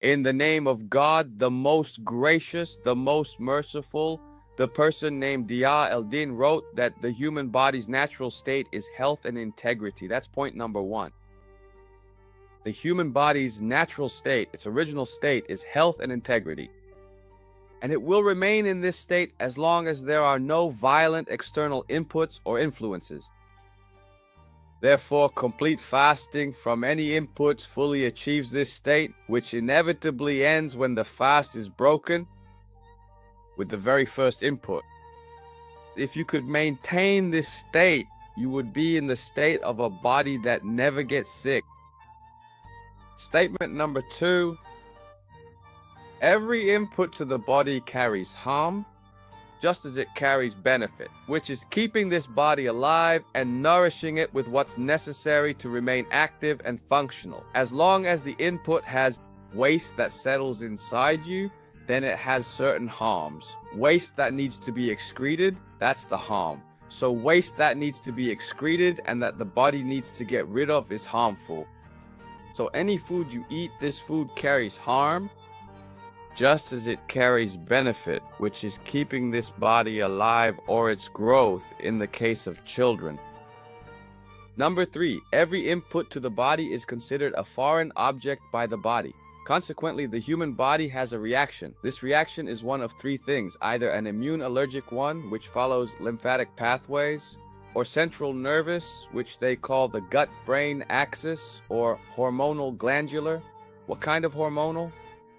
In the name of God, the most gracious, the most merciful, the person named Diaa Alawady wrote that the human body's natural state is health and integrity. That's point number one. The human body's natural state, its original state, is health and integrity. And it will remain in this state as long as there are no violent external inputs or influences. Therefore, complete fasting from any inputs fully achieves this state, which inevitably ends when the fast is broken with the very first input. If you could maintain this state, you would be in the state of a body that never gets sick. Statement number 2, every input to the body carries harm, just as it carries benefit, which is keeping this body alive and nourishing it with what's necessary to remain active and functional. As long as the input has waste that settles inside you, then it has certain harms. Waste that needs to be excreted, that's the harm. So waste that needs to be excreted and that the body needs to get rid of is harmful. So any food you eat, this food carries harm, just as it carries benefit, which is keeping this body alive or its growth in the case of children. Number 3, every input to the body is considered a foreign object by the body. Consequently, the human body has a reaction. This reaction is one of 3 things, either an immune allergic one, which follows lymphatic pathways, or central nervous, which they call the gut-brain axis, or hormonal glandular. What kind of hormonal?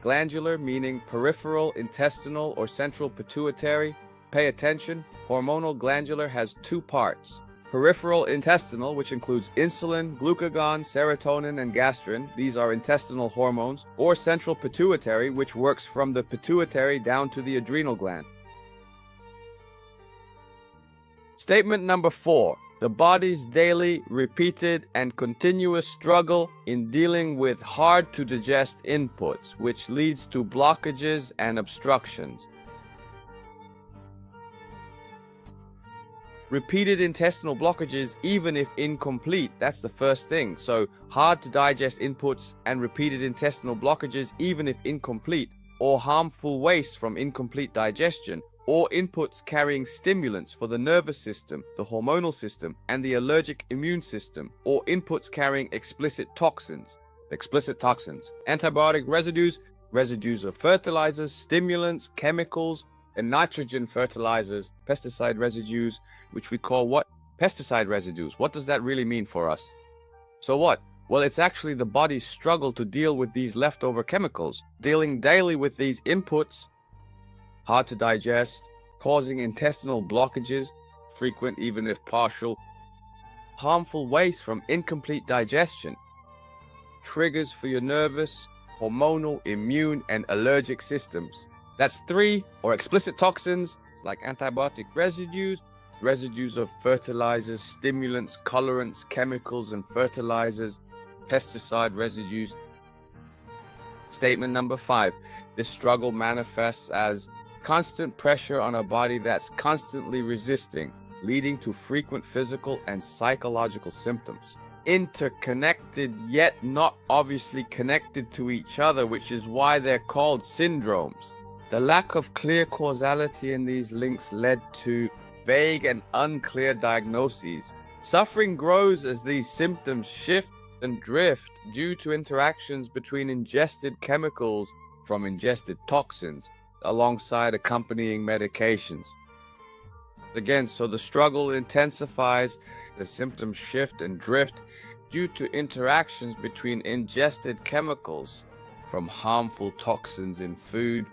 Glandular, meaning peripheral, intestinal, or central pituitary. Pay attention, hormonal glandular has 2 parts. Peripheral intestinal, which includes insulin, glucagon, serotonin, and gastrin. These are intestinal hormones. Or central pituitary, which works from the pituitary down to the adrenal gland. Statement number 4. The body's daily, repeated, and continuous struggle in dealing with hard-to-digest inputs, which leads to blockages and obstructions. Repeated intestinal blockages, even if incomplete, that's the first thing. So hard-to-digest inputs and repeated intestinal blockages, even if incomplete, or harmful waste from incomplete digestion, or inputs carrying stimulants for the nervous system, the hormonal system, and the allergic immune system, or inputs carrying explicit toxins, antibiotic residues, residues of fertilizers, stimulants, chemicals, and nitrogen fertilizers, pesticide residues, which we call what? Pesticide residues. What does that really mean for us? So what? Well, it's actually the body's struggle to deal with these leftover chemicals, dealing daily with these inputs, hard to digest, causing intestinal blockages, frequent even if partial, harmful waste from incomplete digestion, triggers for your nervous, hormonal, immune, and allergic systems. That's 3, or explicit toxins like antibiotic residues, residues of fertilizers, stimulants, colorants, chemicals, and fertilizers, pesticide residues. Statement number 5. This struggle manifests as constant pressure on a body that's constantly resisting, leading to frequent physical and psychological symptoms. Interconnected yet not obviously connected to each other, which is why they're called syndromes. The lack of clear causality in these links led to vague and unclear diagnoses. Suffering grows as these symptoms shift and drift due to interactions between ingested chemicals from ingested toxins, alongside accompanying medications. Again, so the struggle intensifies, the symptoms shift and drift due to interactions between ingested chemicals from harmful toxins in food,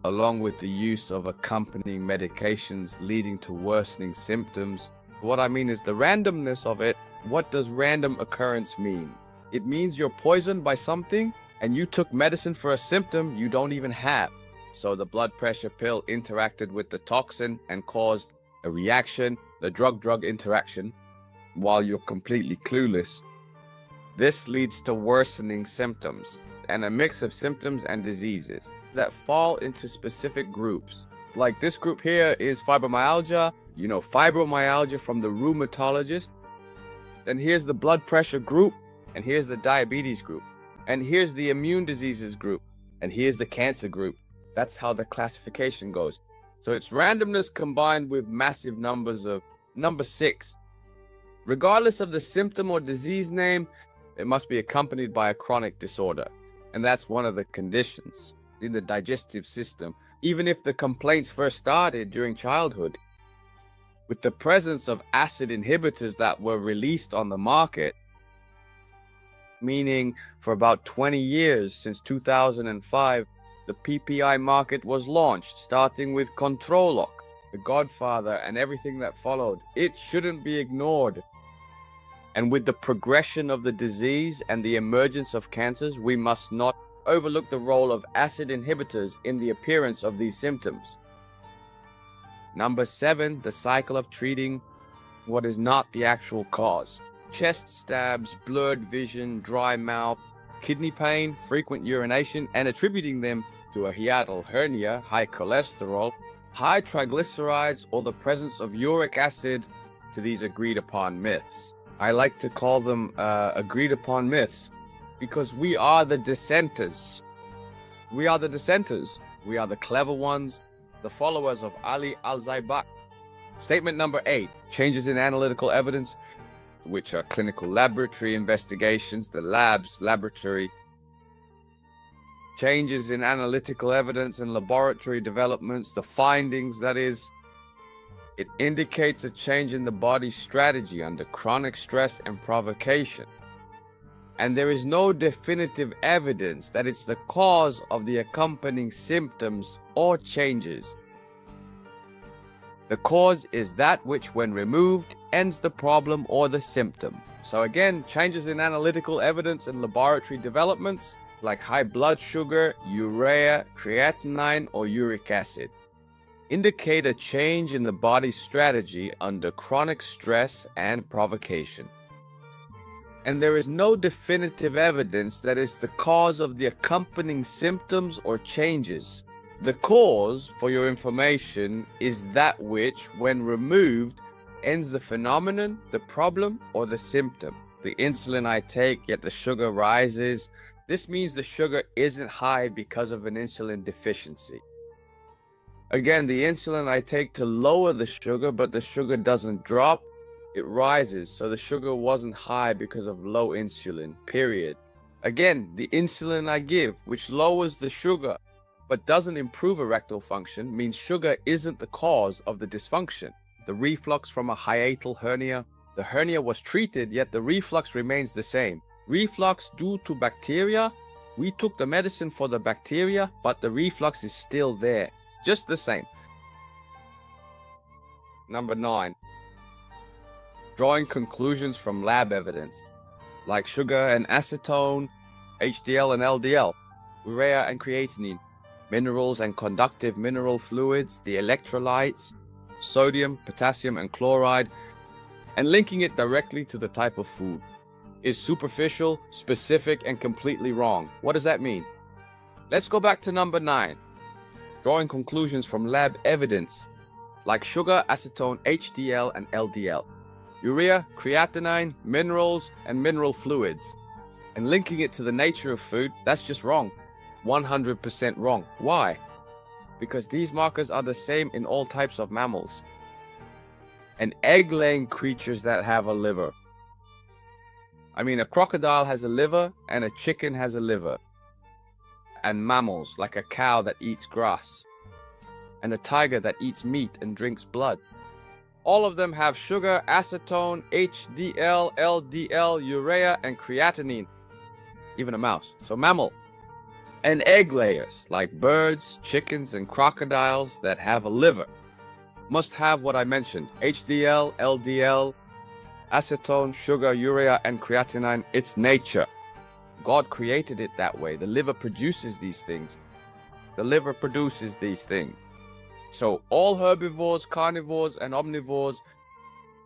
along with the use of accompanying medications leading to worsening symptoms. What I mean is the randomness of it. What does random occurrence mean? It means you're poisoned by something and you took medicine for a symptom you don't even have. So the blood pressure pill interacted with the toxin and caused a reaction, the drug-drug interaction, while you're completely clueless. This leads to worsening symptoms and a mix of symptoms and diseases that fall into specific groups. Like this group here is fibromyalgia, fibromyalgia from the rheumatologist. Then here's the blood pressure group, and here's the diabetes group. And here's the immune diseases group. And here's the cancer group. That's how the classification goes. So it's randomness combined with massive numbers of number 6. Regardless of the symptom or disease name, it must be accompanied by a chronic disorder. And that's one of the conditions in the digestive system. Even if the complaints first started during childhood, with the presence of acid inhibitors that were released on the market, meaning for about 20 years since 2005, the PPI market was launched, starting with Controloc, the Godfather, and everything that followed. It shouldn't be ignored. And with the progression of the disease and the emergence of cancers, we must not overlook the role of acid inhibitors in the appearance of these symptoms. Number 7, the cycle of treating what is not the actual cause. Chest stabs, blurred vision, dry mouth, kidney pain, frequent urination, and attributing them to a hiatal hernia, high cholesterol, high triglycerides, or the presence of uric acid to these agreed upon myths. I like to call them agreed upon myths because we are the dissenters. We are the dissenters. We are the clever ones, the followers of Ali al-Zaybak. Statement number 8, changes in analytical evidence, which are clinical laboratory investigations, the laboratory. Changes in analytical evidence and laboratory developments, the findings, that is. It indicates a change in the body's strategy under chronic stress and provocation. And there is no definitive evidence that it's the cause of the accompanying symptoms or changes. The cause is that which, when removed, ends the problem or the symptom. So again, changes in analytical evidence and laboratory developments like high blood sugar, urea, creatinine, or uric acid indicate a change in the body's strategy under chronic stress and provocation. And there is no definitive evidence that is the cause of the accompanying symptoms or changes. The cause, for your information, is that which, when removed, ends the phenomenon, the problem, or the symptom. The insulin I take, yet the sugar rises. This means the sugar isn't high because of an insulin deficiency. Again, the insulin I take to lower the sugar, but the sugar doesn't drop, it rises. So the sugar wasn't high because of low insulin, period. Again, the insulin I give, which lowers the sugar, but doesn't improve erectile function, means sugar isn't the cause of the dysfunction. The reflux from a hiatal hernia, the hernia was treated, yet the reflux remains the same. Reflux due to bacteria, we took the medicine for the bacteria, but the reflux is still there. Just the same. Number 9, drawing conclusions from lab evidence, like sugar and acetone, HDL and LDL, urea and creatinine, minerals and conductive mineral fluids, the electrolytes, sodium, potassium, and chloride, and linking it directly to the type of food, is superficial, specific, and completely wrong. What does that mean? Let's go back to number 9. Drawing conclusions from lab evidence, like sugar, acetone, HDL, and LDL, urea, creatinine, minerals, and mineral fluids, and linking it to the nature of food, that's just wrong. 100% wrong. Why? Because these markers are the same in all types of mammals and egg-laying creatures that have a liver. I mean, a crocodile has a liver and a chicken has a liver. And mammals, like a cow that eats grass, and a tiger that eats meat and drinks blood. All of them have sugar, acetone, HDL, LDL, urea, and creatinine. Even a mouse. So mammal. And egg layers, like birds, chickens, and crocodiles that have a liver, must have what I mentioned: HDL, LDL, acetone, sugar, urea, and creatinine. It's nature. God created it that way. The liver produces these things. The liver produces these things. So all herbivores, carnivores, and omnivores,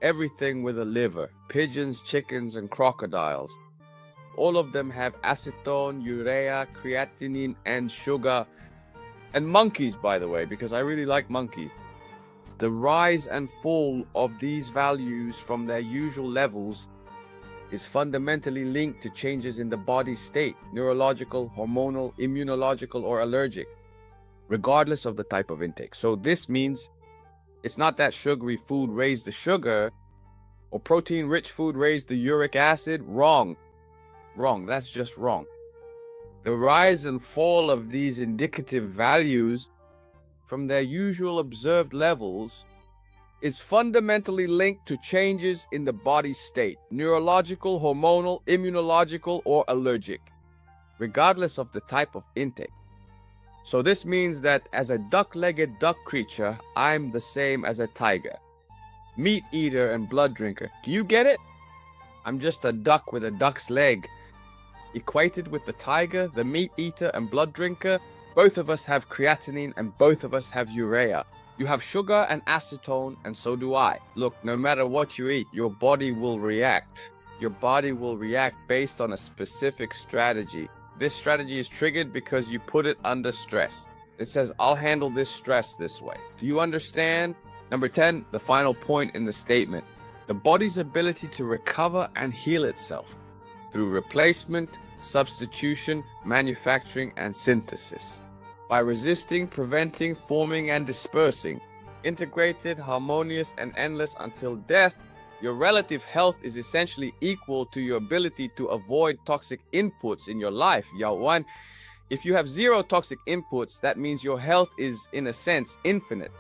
everything with a liver, pigeons, chickens, and crocodiles, all of them have acetone, urea, creatinine, and sugar. And monkeys, by the way, because I really like monkeys. The rise and fall of these values from their usual levels is fundamentally linked to changes in the body state, neurological, hormonal, immunological, or allergic, regardless of the type of intake. So this means it's not that sugary food raised the sugar or protein-rich food raised the uric acid. Wrong. Wrong. That's just wrong. The rise and fall of these indicative values from their usual observed levels is fundamentally linked to changes in the body state, neurological, hormonal, immunological, or allergic, regardless of the type of intake. So this means that as a duck-legged duck creature, I'm the same as a tiger, meat eater and blood drinker. Do you get it? I'm just a duck with a duck's leg. Equated with the tiger, the meat eater and blood drinker, both of us have creatinine and both of us have urea. You have sugar and acetone, and so do I. Look, no matter what you eat, your body will react. Your body will react based on a specific strategy. This strategy is triggered because you put it under stress. It says, I'll handle this stress this way. Do you understand? Number 10, the final point in the statement. The body's ability to recover and heal itself through replacement, substitution, manufacturing, and synthesis. By resisting, preventing, forming, and dispersing, integrated, harmonious, and endless until death, your relative health is essentially equal to your ability to avoid toxic inputs in your life. Yawan, if you have zero toxic inputs, that means your health is, in a sense, infinite.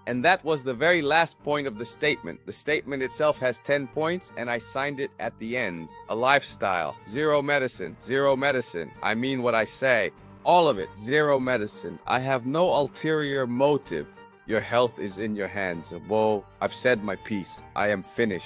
And that was the very last point of the statement. The statement itself has 10 points, and I signed it at the end. A lifestyle, zero medicine, zero medicine. I mean what I say. All of it, zero medicine. I have no ulterior motive. Your health is in your hands. Whoa, I've said my piece. I am finished.